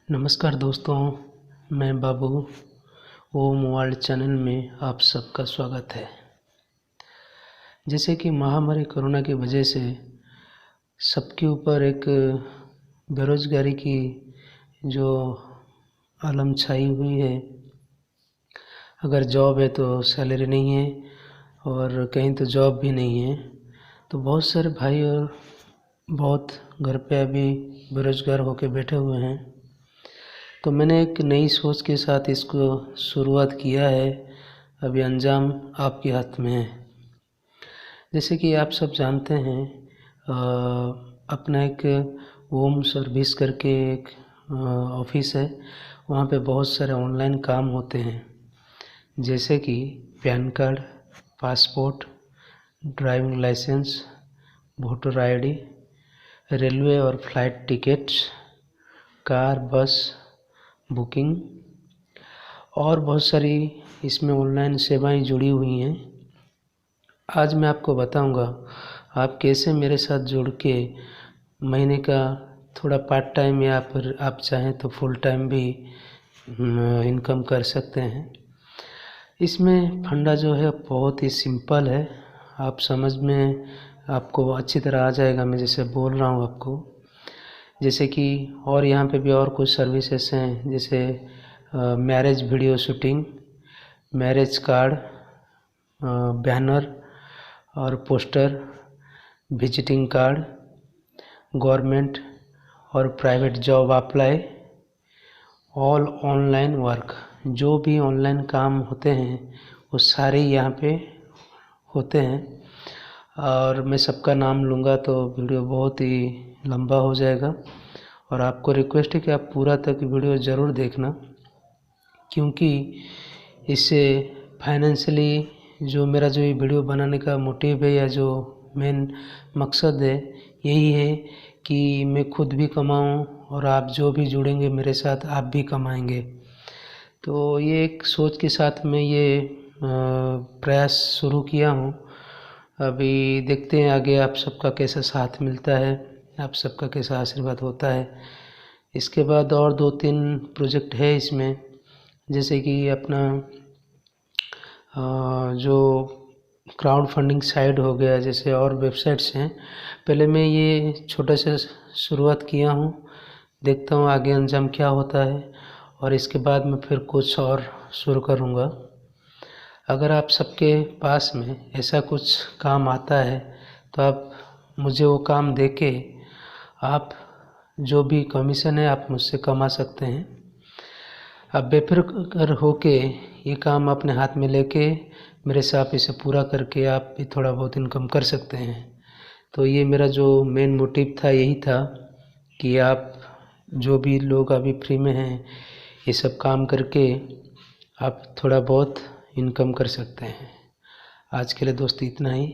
नमस्कार दोस्तों, मैं बाबू ओम वर्ल्ड चैनल में आप सबका स्वागत है। जैसे कि महामारी कोरोना की वजह से सबके ऊपर एक बेरोज़गारी की जो आलम छाई हुई है। अगर जॉब है तो सैलरी नहीं है और कहीं तो जॉब भी नहीं है, तो बहुत सारे भाई और बहुत घर पे अभी बेरोज़गार होकर बैठे हुए हैं। तो मैंने एक नई सोच के साथ इसको शुरुआत किया है। अभी अंजाम आपके हाथ में है। जैसे कि आप सब जानते हैं, अपना एक होम सर्विस करके एक ऑफिस है। वहाँ पे बहुत सारे ऑनलाइन काम होते हैं, जैसे कि PAN card, passport, driving licence, voter ID, railway और flight tickets, car bus booking और बहुत सारी इसमें ऑनलाइन सेवाएं जुड़ी हुई हैं। आज मैं आपको बताऊंगा आप कैसे मेरे साथ जुड़ के महीने का थोड़ा पार्ट टाइम या फिर आप चाहें तो फुल टाइम भी इनकम कर सकते हैं। इसमें फंडा जो है बहुत ही सिंपल है, आप समझ में आपको अच्छी तरह आ जाएगा मैं जैसे बोल रहा हूँ आपको। जैसे कि और यहाँ पे भी और कुछ सर्विसेज हैं, जैसे marriage video shooting, marriage card, banner और पोस्टर, विजिटिंग कार्ड, गवर्नमेंट और private job apply, all online work. जो भी ऑनलाइन काम होते हैं वो सारे यहाँ पे होते हैं। और मैं सबका नाम लूँगा तो वीडियो बहुत ही लंबा हो जाएगा, और आपको रिक्वेस्ट है कि आप पूरा तक वीडियो ज़रूर देखना, क्योंकि इससे फाइनेंशियली जो मेरा जो ये वीडियो बनाने का मोटिव है या जो मेन मकसद है, यही है कि मैं खुद भी कमाऊं और आप जो भी जुड़ेंगे मेरे साथ आप भी कमाएंगे। तो ये एक सोच के साथ मैं ये प्रयास शुरू किया हूँ। अभी देखते हैं आगे आप सबका कैसा साथ मिलता है, आप सबका कैसा आशीर्वाद होता है। इसके बाद और 2-3 प्रोजेक्ट है इसमें, जैसे कि अपना जो क्राउड फंडिंग साइट हो गया, जैसे और वेबसाइट्स हैं। पहले मैं ये छोटे से शुरुआत किया हूँ, देखता हूँ आगे अंजाम क्या होता है, और इसके बाद मैं फिर कुछ और शुरू करूँगा। अगर आप सबके पास में ऐसा कुछ काम आता है तो आप मुझे वो काम देके आप जो भी कमीशन है आप मुझसे कमा सकते हैं। आप बेफिक्र होके ये काम अपने हाथ में लेके मेरे से आप इसे पूरा करके आप भी थोड़ा बहुत इनकम कर सकते हैं। तो ये मेरा जो मेन मोटिव था यही था कि आप जो भी लोग अभी फ्री में हैं ये सब काम करके आप थोड़ा बहुत इनकम कर सकते हैं। आज के लिए दोस्त इतना ही।